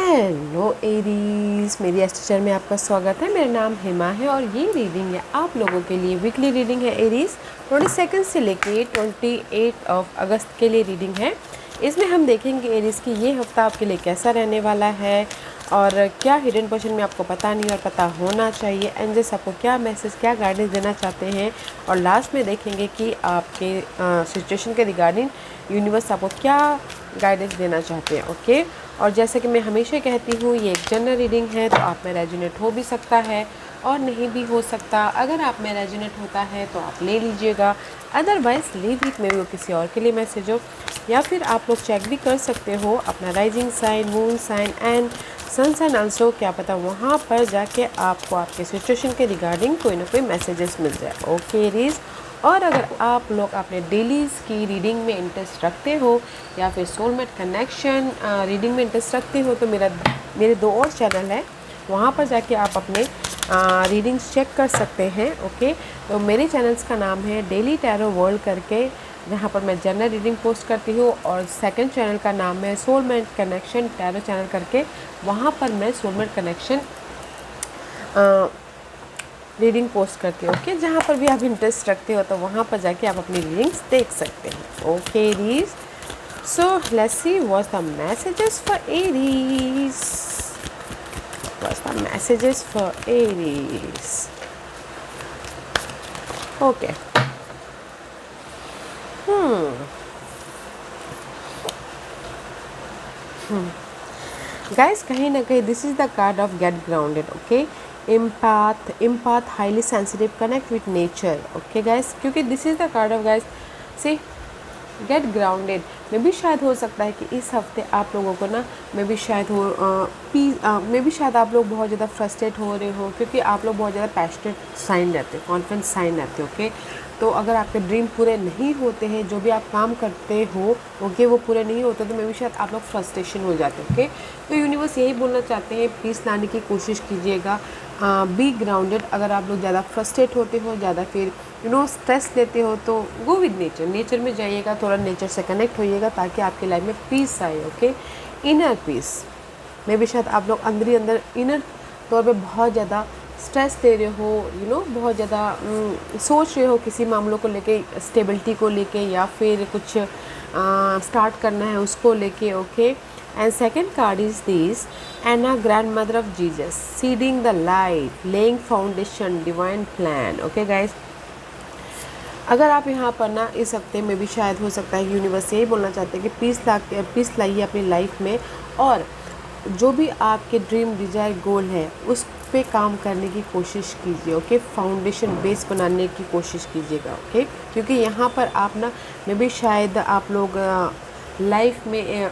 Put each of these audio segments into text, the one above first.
Hello Aries, मेरी teacher में आपका स्वागत है। मेरा नाम हेमा है और ये रीडिंग है आप लोगों के लिए। वीकली रीडिंग है एरीज, 22 से लेके 28 अगस्त के लिए रीडिंग है। इसमें हम देखेंगे एरीज की ये हफ्ता आपके लिए कैसा रहने वाला है और क्या हिडन पोर्शन में आपको पता नहीं और पता होना चाहिए, एंजल्स आपको क्या मैसेज, क्या गाइडेंस देना चाहते हैं। और लास्ट में देखेंगे कि आपके सिचुएशन के रिगार्डिंग यूनिवर्स आपको क्या गाइडेंस देना चाहते हैं। ओके, और जैसे कि मैं हमेशा कहती हूँ, ये एक जनरल रीडिंग है, तो आप में रेजोनेट हो भी सकता है और नहीं भी हो सकता। अगर आप में रेजोनेट होता है तो आप ले लीजिएगा, अदरवाइज लीव इट, में वो किसी और के लिए मैसेज हो। या फिर आप लोग चेक भी कर सकते हो अपना rising sign, moon sign and sun sign also, क्या पता वहाँ पर जाके आपको आपके सिचुएशन के रिगार्डिंग कोई ना कोई मैसेजेस मिल जाए। ओके रीज, और अगर आप लोग अपने डेलीज़ की रीडिंग में इंटरेस्ट रखते हो या फिर सोलमेट कनेक्शन रीडिंग में इंटरेस्ट रखते हो तो मेरे 2 और चैनल हैं, वहाँ पर जाके आप अपने रीडिंग्स चेक कर सकते हैं। ओके, तो मेरे चैनल्स का नाम है डेली टैरो वर्ल्ड करके, जहाँ पर मैं जनरल रीडिंग पोस्ट करती हूँ, और सेकंड चैनल का नाम है सोलमेट कनेक्शन टैरो चैनल करके, वहाँ पर मैं सोलमेट कनेक्शन रीडिंग पोस्ट करती हूँ। ओके, जहाँ पर भी आप इंटरेस्ट रखते हो तो वहाँ पर जाके आप अपनी रीडिंग्स देख सकते हैं। ओके रीज, so let's see what's the messages for Aries, what's the messages for Aries. Okay, guys, कहीं ना कहीं this is the card of get grounded. Okay, empath highly sensitive, connect with nature. Okay guys, क्योंकि this is the card of, guys see, get grounded. मे भी शायद हो सकता है कि इस हफ्ते आप लोगों को ना, मे भी शायद आप लोग बहुत ज़्यादा फ्रस्ट्रेट हो रहे हो, क्योंकि आप लोग बहुत ज़्यादा पैशनेट साइन रहते हैं, कॉन्फिडेंस साइन रहते हैं। ओके, तो अगर आपके ड्रीम पूरे नहीं होते हैं, जो भी आप काम करते हो ओके वो पूरे नहीं होते, तो मे भी शायद आप लोग फ्रस्ट्रेशन हो जाते हैं। ओके, तो यूनिवर्स यही बोलना चाहते हैं, पीस लाने की कोशिश कीजिएगा, बी ग्राउंडेड। अगर आप लोग ज़्यादा फ्रस्ट्रेट होते हो, ज़्यादा फिर स्ट्रेस लेते हो, तो गो विद नेचर, नेचर में जाइएगा, थोड़ा नेचर से कनेक्ट होइएगा ताकि आपकी लाइफ में पीस आए। Okay, inner peace. मे भी शायद आप लोग अंदर ही अंदर इनर तौर पे बहुत ज़्यादा स्ट्रेस ले रहे हो, बहुत ज़्यादा सोच रहे हो किसी मामलों को लेके, स्टेबिलिटी को लेके, या फिर कुछ स्टार्ट करना है उसको लेके। Okay, and second card is this, Anna, grandmother of Jesus, seeding the light, laying foundation, divine plan. Okay guys, अगर आप यहाँ पर ना इस हफ्ते में भी शायद हो सकता है यूनिवर्स यही बोलना चाहते हैं कि पीस लाइए अपनी लाइफ में, और जो भी आपके ड्रीम डिजायर गोल है उस पे काम करने की कोशिश कीजिए। ओके, फाउंडेशन बेस बनाने की कोशिश कीजिएगा। ओके, क्योंकि यहाँ पर आप ना, मे भी शायद आप लोग लाइफ में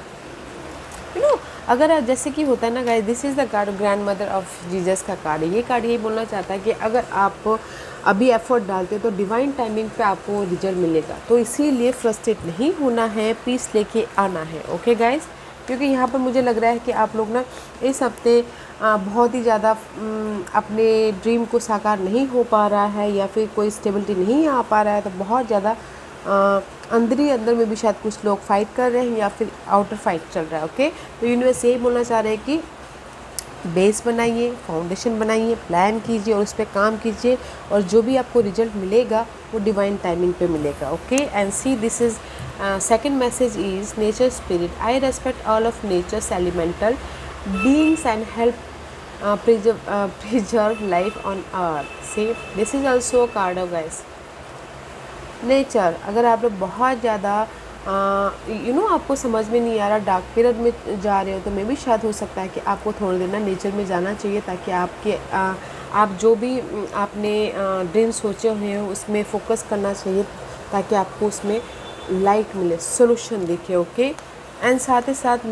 अगर जैसे कि होता है ना guys, this is the card grand mother of Jesus का कार्ड है। ये कार्ड यही बोलना चाहता है कि अगर आप अभी एफर्ट डालते हो तो डिवाइन टाइमिंग पे आपको रिजल्ट मिलेगा, तो इसीलिए फ्रस्ट्रेट नहीं होना है, पीस लेके आना है। ओके गाइस, क्योंकि यहाँ पर मुझे लग रहा है कि आप लोग ना इस हफ्ते बहुत ही ज़्यादा अपने ड्रीम को साकार नहीं हो पा रहा है, या फिर कोई स्टेबिलिटी नहीं आ पा रहा है, तो बहुत ज़्यादा अंदर ही अंदर में भी शायद कुछ लोग फाइट कर रहे हैं या फिर आउटर फाइट चल रहा है। ओके, तो यूनिवर्स यही बोलना चाह रहे हैं कि बेस बनाइए, फाउंडेशन बनाइए, प्लान कीजिए और उस पर काम कीजिए, और जो भी आपको रिजल्ट मिलेगा वो डिवाइन टाइमिंग पे मिलेगा। Okay, and see this is second message is nature spirit, I respect all of nature's elemental beings and help preserve life on earth. See, this is also a card of, guys, nature. अगर आप लोग बहुत ज़्यादा आपको समझ में नहीं आ रहा, डार्क पीरियड में जा रहे हो, तो मे भी शायद हो सकता है कि आपको थोड़ी देर ना नेचर में जाना चाहिए, ताकि आप जो भी आपने ड्रीम सोचे हुए हो उसमें फोकस करना चाहिए, ताकि आपको उसमें लाइट मिले, सोल्यूशन दिखे। ओके, एंड साथ ही साथ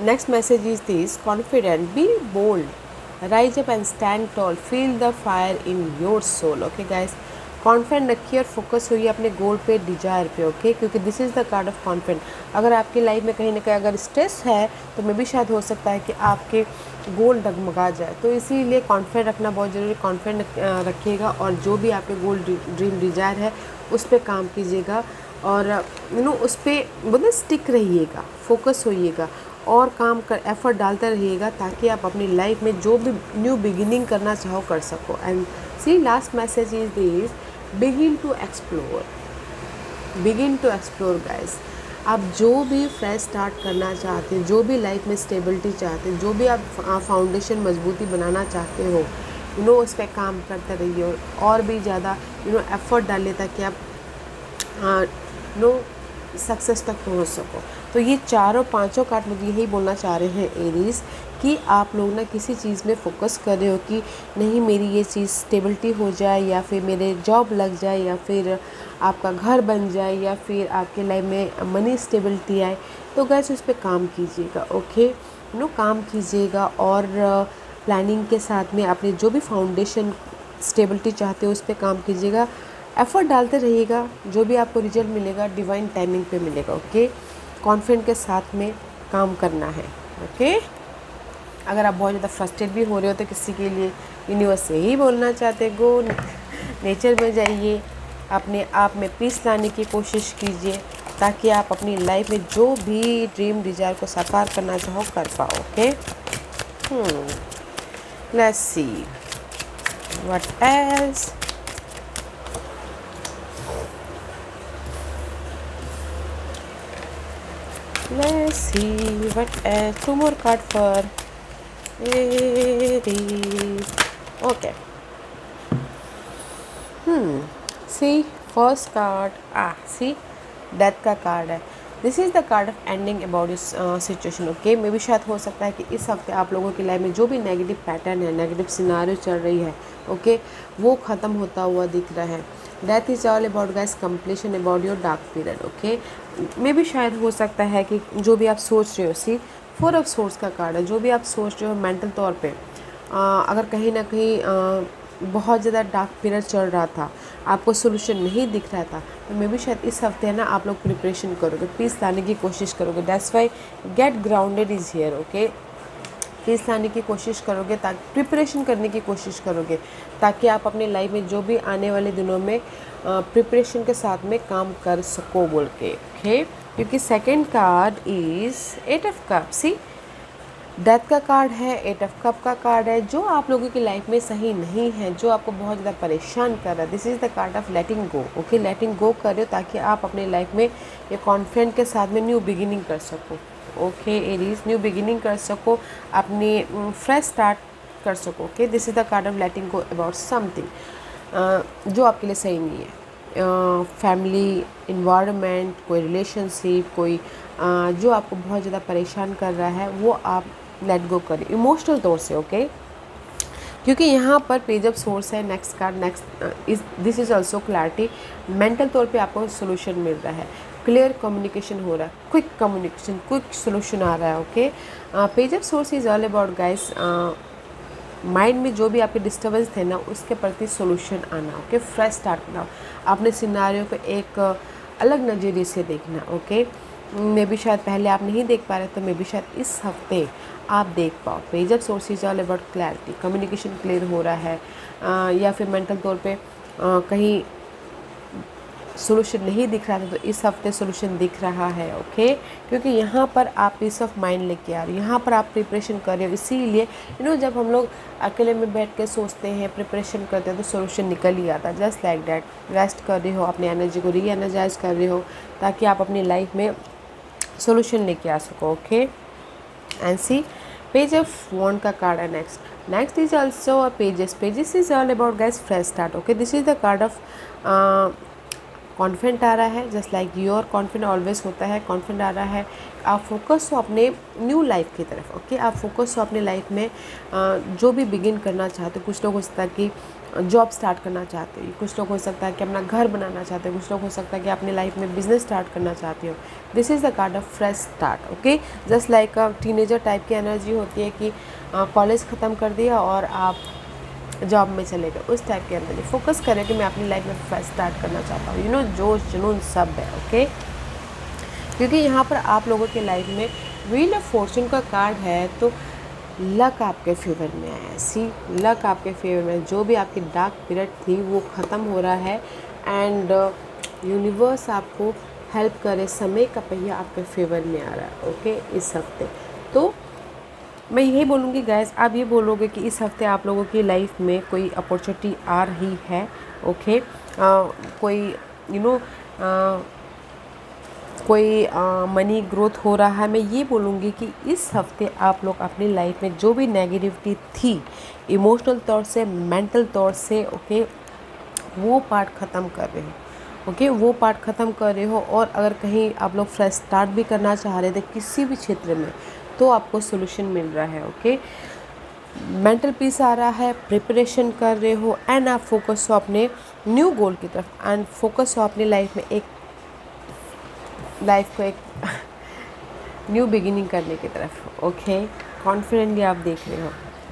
next message is this, confident, be bold, rise up and stand tall, feel the fire in your soul. Okay guys, confident रखिए और फोकस होइए अपने गोल पे, डिजायर पे। ओके, क्योंकि this is the card of confident. अगर आपकी लाइफ में कहीं ना कहीं अगर स्ट्रेस है तो मे भी शायद हो सकता है कि आपके गोल डगमगा जाए, तो इसीलिए कॉन्फिडेंट रखना बहुत ज़रूरी। कॉन्फिडेंट रखिएगा और जो भी आपके गोल ड्रीम डिजायर है उस पर काम कीजिएगा, और उस पर मतलब स्टिक रहिएगा, फोकस होइएगा। और काम कर एफर्ट डालते रहिएगा ताकि आप अपनी लाइफ में जो भी न्यू बिगिनिंग करना चाहो कर सको। And see last message is this, begin to explore, begin to explore guys. आप जो भी फ्रेश स्टार्ट करना चाहते हैं, जो भी लाइफ में स्टेबिलिटी चाहते हैं, जो भी आप फाउंडेशन मजबूती बनाना चाहते हो, उस पर काम करते रहिए और भी ज़्यादा एफर्ट डालिए ताकि आप सक्सेस तक पहुंच सको। तो ये चारों पांचों कार्ड मुझे यही बोलना चाह रहे हैं एरीज कि आप लोग ना किसी चीज़ में फोकस कर रहे हो कि नहीं मेरी ये चीज़ स्टेबिलिटी हो जाए, या फिर मेरे जॉब लग जाए, या फिर आपका घर बन जाए, या फिर आपके लाइफ में मनी स्टेबिलिटी आए, तो गैस उस पर काम कीजिएगा। ओके, काम कीजिएगा और प्लानिंग के साथ में अपने जो भी फाउंडेशन स्टेबिलिटी चाहते हो उस पर काम कीजिएगा, एफर्ट डालते रहिएगा, जो भी आपको रिजल्ट मिलेगा डिवाइन टाइमिंग पे मिलेगा। ओके, कॉन्फिडेंट के साथ में काम करना है। ओके, अगर आप बहुत ज़्यादा फ्रस्ट्रेट भी हो रहे हो तो किसी के लिए यूनिवर्स से ही बोलना चाहते, गो नेचर में जाइए, अपने आप में पीस लाने की कोशिश कीजिए ताकि आप अपनी लाइफ में जो भी ड्रीम डिज़ायर को साकार करना चाहो कर पाओ। Okay, let's see what else. Let's see what else. Two more card for Aries. Okay. See first card. See death का कार्ड है। This is the card of ending about this situation. Okay, मे भी शायद हो सकता है कि इस हफ्ते आप लोगों की लाइफ में जो भी नेगेटिव पैटर्न है, नेगेटिव सिनारियो चल रही है, ओके, वो ख़त्म होता हुआ दिख रहा है। Death is all about guys completion about your dark period. Okay, मे भी शायद हो सकता है कि जो भी आप सोच रहे हो, सी फोर ऑफ सोर्स का कार्ड है, जो भी आप सोच रहे हो मेंटल तौर पे, अगर कहीं ना कहीं बहुत ज़्यादा डार्क पीरियड चल रहा था, आपको सोल्यूशन नहीं दिख रहा था, तो मे भी शायद इस हफ्ते है ना आप लोग प्रिपरेशन करोगे, पीस लाने की कोशिश करोगे। That's why get grounded is here. Okay, peace लाने की कोशिश करोगे, ताकि प्रिपरेशन करने की कोशिश करोगे ताकि आप अपनी लाइफ में जो भी आने वाले दिनों में प्रिपरेशन के साथ में काम कर सको बोल के। ओके, क्योंकि second card is eight of cup. See death का कार्ड है, एट ऑफ कप का कार्ड है। जो आप लोगों की लाइफ में सही नहीं है, जो आपको बहुत ज़्यादा परेशान कर रहा है, this is the card of letting go. Okay, letting go कर रहे हो ताकि आप अपने लाइफ में ये कॉन्फिडेंट के साथ में न्यू बिगिनिंग कर सको। ओके एरीज, न्यू बिगिनिंग कर सको, अपनी फ्रेश स्टार्ट कर सको। Okay, this is the card of letting go about something जो आपके लिए सही नहीं है। फैमिली इन्वायरमेंट, कोई रिलेशनशिप, कोई जो आपको बहुत ज़्यादा परेशान कर रहा है, वो आप लेट गो करें इमोशनल तौर से। ओके, क्योंकि यहाँ पर पेज ऑफ सोर्स है, next card, next this is also clarity. Mental तौर पे आपको सोल्यूशन मिल रहा है, क्लियर कम्युनिकेशन हो रहा है, क्विक कम्युनिकेशन, क्विक सोल्यूशन आ रहा है। Okay, page of source is all about guys mind में जो भी आपके डिस्टर्बेंस थे ना, उसके प्रति सोल्यूशन आना। ओके, फ्रेश स्टार्ट करना, अपने सिनारियों को एक अलग नज़रिए से देखना। ओके, मे भी शायद पहले आप नहीं देख पा रहे, तो मे भी शायद इस हफ्ते आप देख पाओ। Page of sources all about clarity, communication clear हो रहा है, या फिर मेंटल तौर पे कहीं सोल्यूशन नहीं दिख रहा था, तो इस हफ्ते सोल्यूशन दिख रहा है। ओके, क्योंकि यहाँ पर आप पीस ऑफ माइंड लेके आ रहे हो, यहाँ पर आप प्रिपरेशन कर रहे हो। इसीलिए जब हम लोग अकेले में बैठ के सोचते हैं, प्रिपरेशन करते हैं, तो सोल्यूशन निकल ही आता है। जस्ट लाइक डैट, रेस्ट कर रहे हो, अपनी एनर्जी को री एनर्जाइज कर रहे हो ताकि आप अपनी लाइफ में सोल्यूशन लेके आ सको। Okay, and see page of wand का कार्ड है next is also a pages is all about guys fresh start. Okay, this is the card of confident आ रहा है, just like your confident always होता है। कॉन्फिडेंट आ रहा है, आप फोकस हो अपने न्यू लाइफ की तरफ। ओके, आप फोकस हो अपने लाइफ में जो भी बिगिन करना चाहते हो। कुछ लोग हो सकता है कि जॉब स्टार्ट करना चाहते हो, कुछ लोग हो सकता है कि अपना घर बनाना चाहते हो, कुछ लोग हो सकता है कि अपनी लाइफ में बिजनेस स्टार्ट करना चाहते हो। This is the card of fresh start. Okay, just like teenager type की एनर्जी होती है कि कॉलेज ख़त्म कर दिया और आप जॉब में चले गए, उस टाइप के अंदर फोकस करें कि मैं अपनी लाइफ में फ्रेश स्टार्ट करना चाहता हूँ। जोश जुनून सब है। ओके, क्योंकि यहाँ पर आप लोगों के लाइफ में व्हील ऑफ फॉर्चून का कार्ड है, तो लक आपके फेवर में आया है। सी, लक आपके फेवर में, जो भी आपकी डार्क पीरियड थी वो ख़त्म हो रहा है एंड यूनिवर्स आपको हेल्प करे, समय का पहिया आपके फेवर में आ रहा है। ओके, इस हफ्ते तो मैं यही बोलूँगी गाइस, आप ये बोलोगे कि इस हफ्ते आप लोगों की लाइफ में कोई अपॉर्चुनिटी आ रही है, ओके, कोई यू नो कोई मनी ग्रोथ हो रहा है। मैं ये बोलूँगी कि इस हफ्ते आप लोग अपनी लाइफ में जो भी नेगेटिविटी थी, इमोशनल तौर से, मेंटल तौर से, ओके, वो पार्ट ख़त्म कर रहे हो, ओके, वो पार्ट ख़त्म कर रहे हो। और अगर कहीं आप लोग फ्रेश स्टार्ट भी करना चाह रहे थे किसी भी क्षेत्र में, तो आपको सोल्यूशन मिल रहा है, ओके। मेंटल पीस आ रहा है, प्रिपरेशन कर रहे हो, एंड आप फोकस हो अपने न्यू गोल की तरफ, एंड फोकस हो अपनी लाइफ में एक न्यू बिगिनिंग करने की तरफ, ओके। कॉन्फिडेंटली आप देख रहे हो,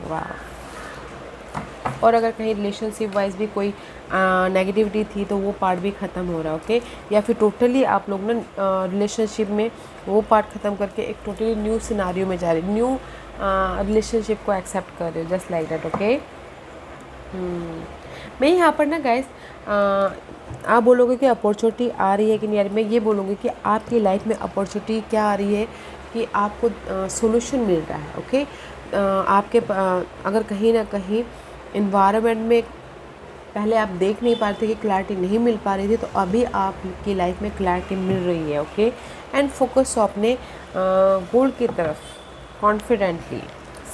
वाह। और अगर कहीं रिलेशनशिप वाइज भी कोई नेगेटिविटी थी तो वो पार्ट भी ख़त्म हो रहा है, ओके। या फिर टोटली आप लोग ना रिलेशनशिप में वो पार्ट ख़त्म करके एक टोटली न्यू सिनारियो में जा रहे, न्यू रिलेशनशिप को एक्सेप्ट कर रहे हो, जस्ट लाइक दैट, ओके। मैं यहाँ पर ना गाइस, आप बोलोगे कि अपॉर्चुनिटी आ रही है कि नहीं आ रही। मैं ये बोलूँगी कि आपकी लाइफ में अपॉर्चुनिटी क्या आ रही है कि आपको सोल्यूशन मिल रहा है, ओके। आपके अगर कहीं ना कहीं इन्वायरमेंट में पहले आप देख नहीं पा रहे थे कि क्लैरिटी नहीं मिल पा रही थी, तो अभी आपकी लाइफ में क्लैरिटी मिल रही है, ओके। एंड फोकस हो अपने गोल की तरफ कॉन्फिडेंटली।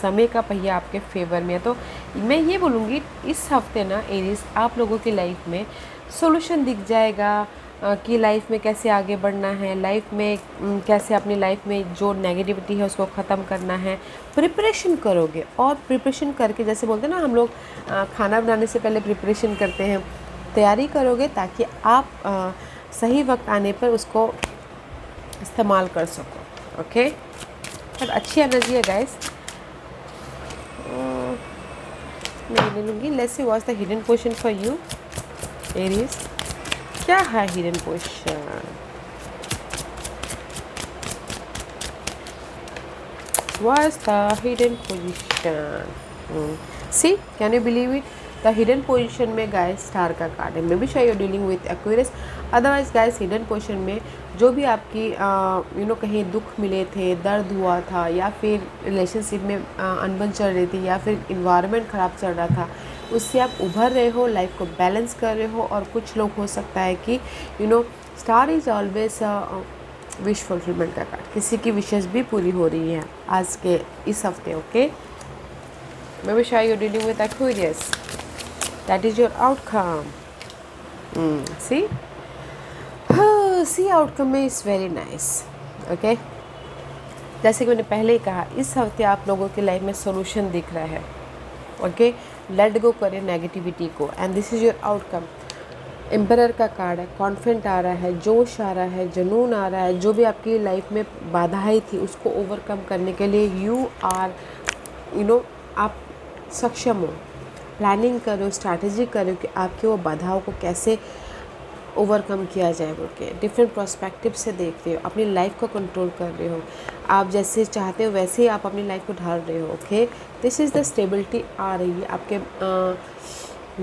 समय का पहिया आपके फेवर में है। तो मैं ये बोलूँगी इस हफ्ते ना एरीज, आप लोगों की लाइफ में सॉल्यूशन दिख जाएगा कि लाइफ में कैसे आगे बढ़ना है, लाइफ में कैसे अपनी लाइफ में जो नेगेटिविटी है उसको ख़त्म करना है। प्रिपरेशन करोगे, और प्रिपरेशन करके, जैसे बोलते हैं ना हम लोग खाना बनाने से पहले प्रिपरेशन करते हैं, तैयारी करोगे ताकि आप सही वक्त आने पर उसको इस्तेमाल कर सको, ओके। और अच्छी एनर्जी है गाइस। मैं ले लूँगी। Let's see what's the hidden position for you Aries. क्या है hidden position? What's the hidden position? See, can you believe it? The hidden position में guys स्टार का कार्ड है। मे बी शायद dealing with Aquarius, otherwise guys hidden position में जो भी आपकी कहीं दुख मिले थे, दर्द हुआ था, या फिर रिलेशनशिप में अनबन चल रही थी, या फिर इन्वायरमेंट ख़राब चल रहा था, उससे आप उभर रहे हो, लाइफ को बैलेंस कर रहे हो। और कुछ लोग हो सकता है कि star is always wish fulfilment का कार्ड, किसी की विशेष भी पूरी हो रही है आज के इस हफ्ते, ओके। मे बी शायद you dealing with Aquarius, that is your outcome. See outcome में इज़ वेरी नाइस, ओके। जैसे कि मैंने पहले ही कहा, इस हफ्ते आप लोगों की लाइफ में सोल्यूशन दिख रहा है, ओके। लेट गो करें नेगेटिविटी को, and this is your outcome. Emperor का कार्ड है, कॉन्फिडेंट आ रहा है, जोश आ रहा है, जुनून आ रहा है। जो भी आपकी लाइफ में बाधाएं थी उसको ओवरकम करने के लिए आप सक्षम हो। प्लानिंग करो, स्ट्रैटेजी करो कि आपके वो बाधाओं को कैसे ओवरकम किया जाए, बोल के डिफरेंट पर्सपेक्टिव से देख रहे हो, अपनी लाइफ को कंट्रोल कर रहे हो। आप जैसे चाहते हो वैसे ही आप अपनी लाइफ को ढाल रहे हो, okay. This is the stability आ रही है आपके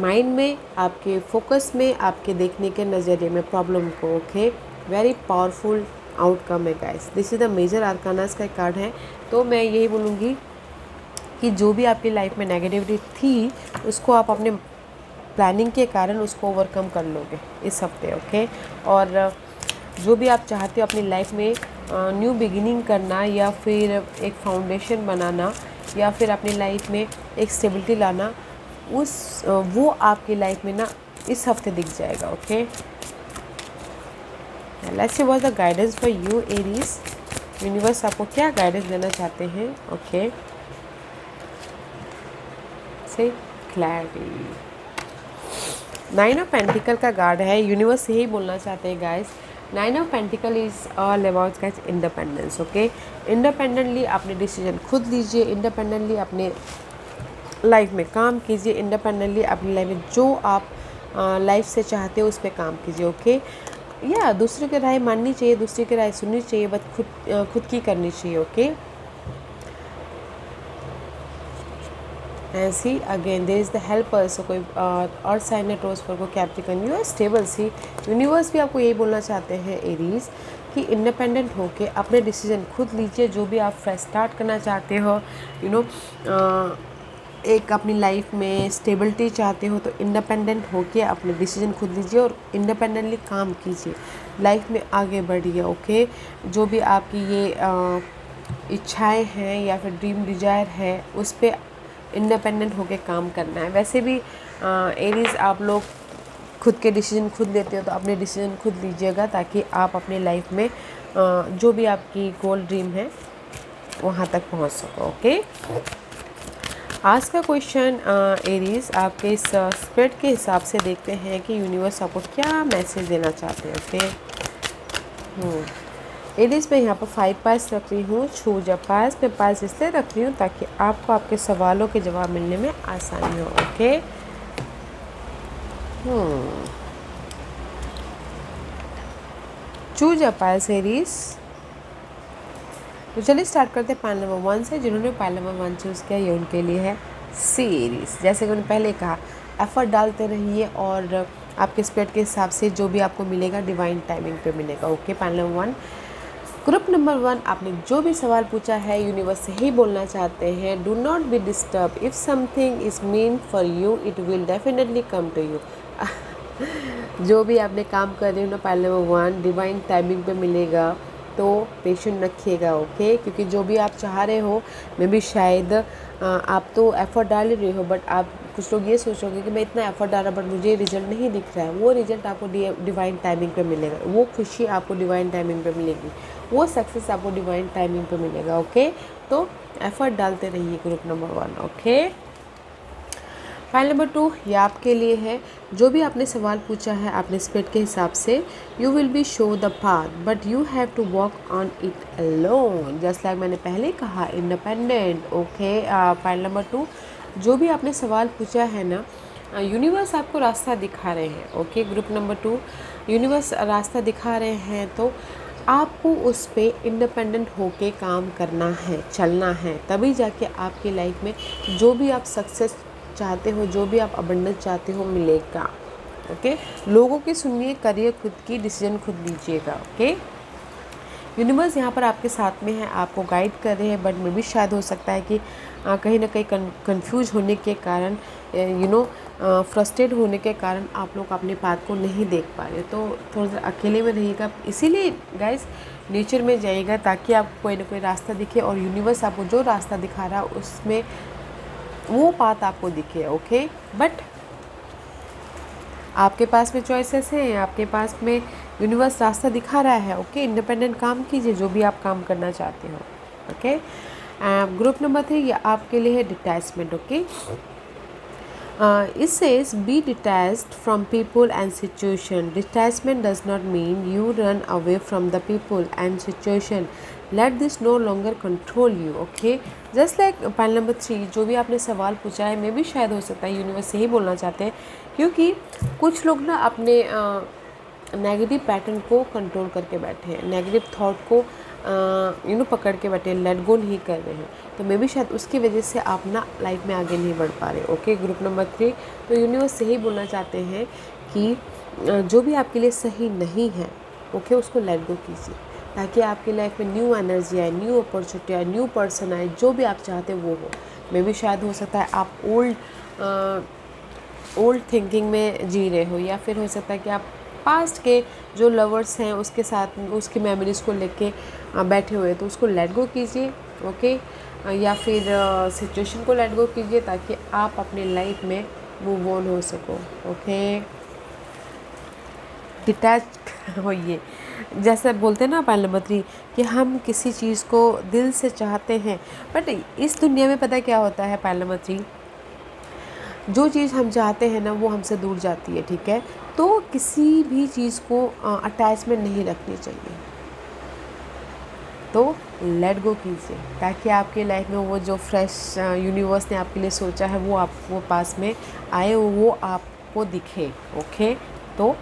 माइंड में, आपके फोकस में, आपके देखने के नज़रिए में प्रॉब्लम को, ओके। वेरी पावरफुल आउटकम है guys. This is the major arcanas का कार्ड है। तो मैं यही बोलूँगी कि जो भी आपकी लाइफ में नेगेटिविटी थी उसको आप अपने प्लानिंग के कारण उसको ओवरकम कर लोगे इस हफ्ते, ओके। और जो भी आप चाहते हो अपनी लाइफ में न्यू बिगिनिंग करना, या फिर एक फाउंडेशन बनाना, या फिर अपनी लाइफ में एक स्टेबिलिटी लाना, वो आपकी लाइफ में ना इस हफ्ते दिख जाएगा, okay. Let's see what the guidance for you Aries. Universe आपको क्या गाइडेंस देना चाहते हैं, ओके। से क्लैरिटी। 9 ऑफ पेंटिकल का कार्ड है। यूनिवर्स यही बोलना चाहते हैं guys. 9 of pentacle is all about guys independence, okay. Independently अपने डिसीजन खुद लीजिए, इंडिपेंडेंटली अपने लाइफ में काम कीजिए, इंडिपेंडेंटली अपनी लाइफ में जो आप लाइफ से चाहते हो उस पर काम कीजिए, ओके। या दूसरे की राय माननी चाहिए, दूसरे की राय सुननी चाहिए, बट खुद की करनी चाहिए, okay. And see again there is the helper. So कोई और साइन है टोज पर को कैप्टिकन, you are stable. See universe भी आपको यही बोलना चाहते हैं एरीज कि इंडिपेंडेंट होके अपने डिसीजन खुद लीजिए। जो भी आप फ्रेश स्टार्ट करना चाहते हो, यू नो एक अपनी लाइफ में स्टेबिलिटी चाहते हो, तो इंडिपेंडेंट होके अपने डिसीजन खुद लीजिए और इंडिपेंडेंटली काम कीजिए, लाइफ में आगे बढ़िए। ओके, जो भी आपकी ये इच्छाएं हैं या फिर ड्रीम डिजायर है, उस पर इंडिपेंडेंट होके काम करना है। वैसे भी एरीज, आप लोग खुद के डिसीजन खुद लेते हो, तो अपने डिसीजन खुद लीजिएगा, ताकि आप अपनी लाइफ में जो भी आपकी गोल ड्रीम है वहाँ तक पहुँच सको। ओके, आज का क्वेश्चन एरीज, आपके इस स्पिरिट के हिसाब से देखते हैं कि यूनिवर्स आपको क्या मैसेज देना चाहते हैं। ओके, एरीज मैं यहाँ पर 5 पास रख रही हूँ। चूज अ पास, मैं पास इसलिए रख रही हूँ ताकि आपको आपके सवालों के जवाब मिलने में आसानी हो। Okay, choose a pass Aries. तो चलिए स्टार्ट करते हैं पाइल नंबर 1 से। जिन्होंने पाइल नंबर 1 चूज़ किया, ये उनके लिए है सीरीज। जैसे कि उन्होंने पहले कहा, एफर्ट डालते रहिए और आपके स्पिरिट के हिसाब से जो भी आपको मिलेगा डिवाइन टाइमिंग पे मिलेगा। Okay, pile number 1। Group number 1, आपने जो भी सवाल पूछा है यूनिवर्स से ही बोलना चाहते हैं। Do not be disturb, if something is mean for you it will definitely come to you. जो भी आपने काम कर रहे हो ना, पाइल नंबर 1 डिवाइन टाइमिंग पे मिलेगा, तो पेशेंट रखिएगा। ओके, क्योंकि जो भी आप चाह रहे हो, मे भी शायद आप तो एफर्ट डाल ही रहे हो, बट आप कुछ लोग ये सोचोगे कि मैं इतना एफर्ट डाला बट मुझे रिजल्ट नहीं दिख रहा है। वो रिजल्ट आपको डिवाइन टाइमिंग पे मिलेगा, वो खुशी आपको डिवाइन टाइमिंग पे मिलेगी, वो सक्सेस आपको डिवाइन टाइमिंग पे मिलेगा। ओके, तो एफर्ट डालते रहिए group number 1। Okay, file number 2, ये आपके लिए है। जो भी आपने सवाल पूछा है आपने स्पिरिट के हिसाब से, you will be show the path but you have to walk on it alone, just like मैंने पहले कहा, इंडिपेंडेंट। ओके, फाइल नंबर 2, जो भी आपने सवाल पूछा है ना, यूनिवर्स आपको रास्ता दिखा रहे हैं। ओके, ग्रुप नंबर 2, यूनिवर्स रास्ता दिखा रहे हैं, तो आपको उस पर इंडिपेंडेंट होके काम करना है, चलना है, तभी जाके आपकी लाइफ में जो भी आप सक्सेस चाहते हो, जो भी आप अबंडेंस चाहते हो, मिलेगा। ओके, लोगों की सुनिए, करिए खुद की, डिसीजन खुद लीजिएगा। ओके, यूनिवर्स यहाँ पर आपके साथ में है, आपको गाइड कर रहे हैं, बट में भी शायद हो सकता है कि कहीं ना कहीं कंफ्यूज होने के कारण, फ्रस्ट्रेट होने के कारण आप लोग अपने पाथ को नहीं देख पा रहे, तो थोड़ा सा अकेले में रहिएगा। इसीलिए गाइस, नेचर में जाइएगा ताकि आपको कोई ना कोई रास्ता दिखे, और यूनिवर्स आपको जो रास्ता दिखा रहा है उसमें वो बात आपको दिखे। ओके, बट आपके पास में चॉइसेस हैं, आपके पास में यूनिवर्स रास्ता दिखा रहा है। ओके, इंडिपेंडेंट काम कीजिए जो भी आप काम करना चाहते हो। ओके, ग्रुप नंबर 3, ये आपके लिए है detachment. Okay, it says be detached from people and situation. Detachment does not mean you run away from the people and situation. Let this no longer control you. Okay, just like pile number 3, जो भी आपने सवाल पूछा है, मैं भी शायद हो सकता है यूनिवर्स से ही बोलना चाहते हैं, क्योंकि कुछ लोग ना अपने नेगेटिव पैटर्न को कंट्रोल करके बैठे हैं, नेगेटिव थॉट को पकड़ के बैठे, लेट गो नहीं कर रहे हैं, तो मे भी शायद उसकी वजह से आप ना लाइफ में आगे नहीं बढ़ पा रहे। ओके, ग्रुप नंबर 3, तो यूनिवर्स से ही बोलना चाहते हैं कि जो भी आपके लिए सही नहीं है, ओके, उसको लेट गो कीजिए, ताकि आपकी लाइफ में न्यू एनर्जी आए, न्यू अपॉर्चुनिटी आए, न्यू पर्सन आए, जो भी आप चाहते हैं वो हो। मे भी शायद हो सकता है आप ओल्ड थिंकिंग में जी रहे हो, या फिर हो सकता है कि आप पास्ट के जो लवर्स हैं उसके साथ उसकी मेमोरीज़ को लेके बैठे हुए, तो उसको लेट गो कीजिए। ओके, या फिर सिचुएशन को लेट गो कीजिए, ताकि आप अपनी लाइफ में मूव ऑन हो सको। ओके, डिटैच होइए। जैसे बोलते हैं ना पाइल नंबर 3, कि हम किसी चीज़ को दिल से चाहते हैं, बट इस दुनिया में पता क्या होता है पाइल नंबर 3, जो चीज़ हम चाहते हैं ना वो हमसे दूर जाती है। ठीक है, तो किसी भी चीज़ को अटैचमेंट नहीं रखनी चाहिए, तो लेट गो कीजिए, ताकि आपकी लाइफ में वो जो फ्रेश यूनिवर्स ने आपके लिए सोचा है वो आपको पास में आए, वो आपको दिखे। ओके, तो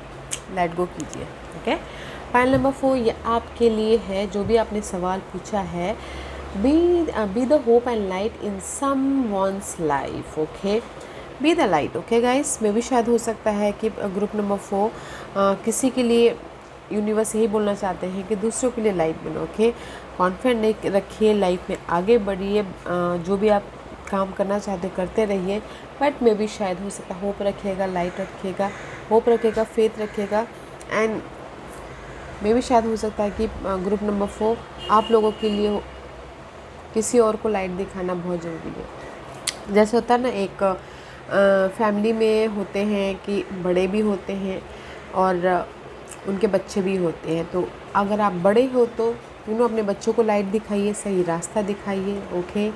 लेट गो कीजिए। ओके, फाइल नंबर 4, ये आपके लिए है। जो भी आपने सवाल पूछा है, be the hope and light in someone's life. Okay, be the light. Okay guys, में भी शायद हो सकता है कि ग्रुप नंबर 4 किसी के लिए यूनिवर्स यही बोलना चाहते हैं कि दूसरों के लिए लाइट बनो। ओके, कॉन्फिडेंट रखिए, लाइफ में आगे बढ़िए, जो भी आप काम करना चाहते हो करते रहिए। बट मे भी शायद हो सकता, होप रखिएगा, लाइट रखिएगा, होप रखिएगा, फेथ रखिएगा। एंड मे भी शायद हो सकता है कि ग्रुप नंबर 4 आप लोगों के लिए किसी और को लाइट दिखाना बहुत ज़रूरी है। जैसे होता है ना, एक फैमिली में होते हैं कि बड़े भी होते हैं और उनके बच्चे भी होते हैं। तो अगर आप बड़े हो तो अपने बच्चों को लाइट दिखाइए, सही रास्ता दिखाइए। ओके,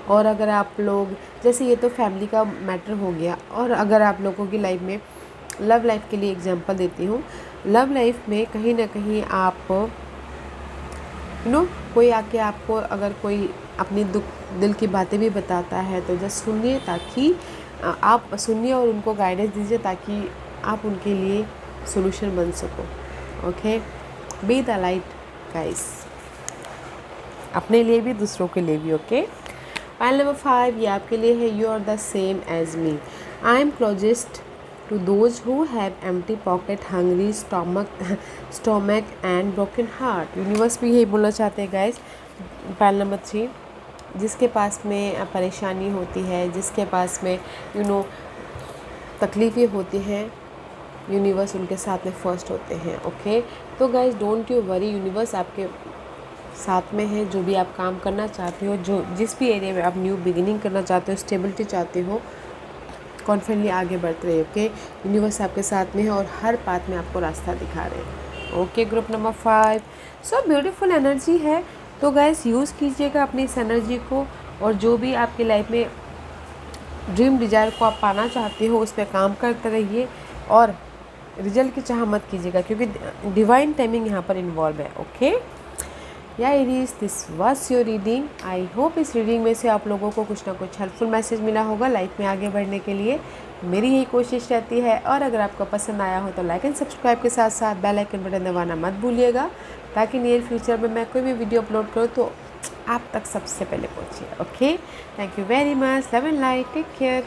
और अगर आप लोग, जैसे ये तो फैमिली का मैटर हो गया, और अगर आप लोगों की लाइफ में, लव लाइफ के लिए एग्जांपल देती हूँ। लव लाइफ में कहीं ना कहीं आप कोई आके आपको अगर कोई अपनी दुख दिल की बातें भी बताता है तो जस्ट सुनिए, ताकि आप सुनिए और उनको गाइडेंस दीजिए ताकि आप उनके लिए सोल्यूशन बन सको। Okay, be the light guys, अपने लिए भी दूसरों के लिए भी। ओके, पाइल नंबर 5 ये आपके लिए है। You are the same as me, I am closest to those who have empty pocket, hungry stomach and broken heart। Universe भी यही बोलना चाहते हैं गाइस। पाइल नंबर 3, जिसके पास में परेशानी होती है, जिसके पास में तकलीफ़ें होती हैं, यूनिवर्स उनके साथ में फर्स्ट होते हैं। ओके, तो guys don't you worry, universe आपके साथ में है। जो भी आप काम करना चाहते हो, जो जिस भी एरिया में आप न्यू बिगिनिंग करना चाहते हो, स्टेबिलिटी चाहते हो, कॉन्फिडेंटली आगे बढ़ते रहिए। ओके, यूनिवर्स आपके साथ में है और हर बात में आपको रास्ता दिखा रहे हैं। Okay, group number 5 so beautiful energy है। तो गाइस यूज़ कीजिएगा अपनी इस एनर्जी को, और जो भी आपकी लाइफ में ड्रीम डिज़ायर को आप पाना चाहते हो उस पर काम करते रहिए, और रिजल्ट की चाह मत कीजिएगा, क्योंकि डिवाइन टाइमिंग यहाँ पर इन्वॉल्व है। ओके, या Aries, this was your reading. I hope इस रीडिंग में से आप लोगों को कुछ ना कुछ हेल्पफुल मैसेज मिला होगा लाइफ में आगे बढ़ने के लिए। मेरी यही कोशिश रहती है। और अगर आपको पसंद आया हो तो लाइक एंड सब्सक्राइब के साथ साथ बेल आइकन बटन दबाना मत भूलिएगा, ताकि नियर फ्यूचर में मैं कोई भी वीडियो अपलोड करूँ तो आप तक सबसे पहले पहुँचिए। Okay, thank you very much, love and light, take care.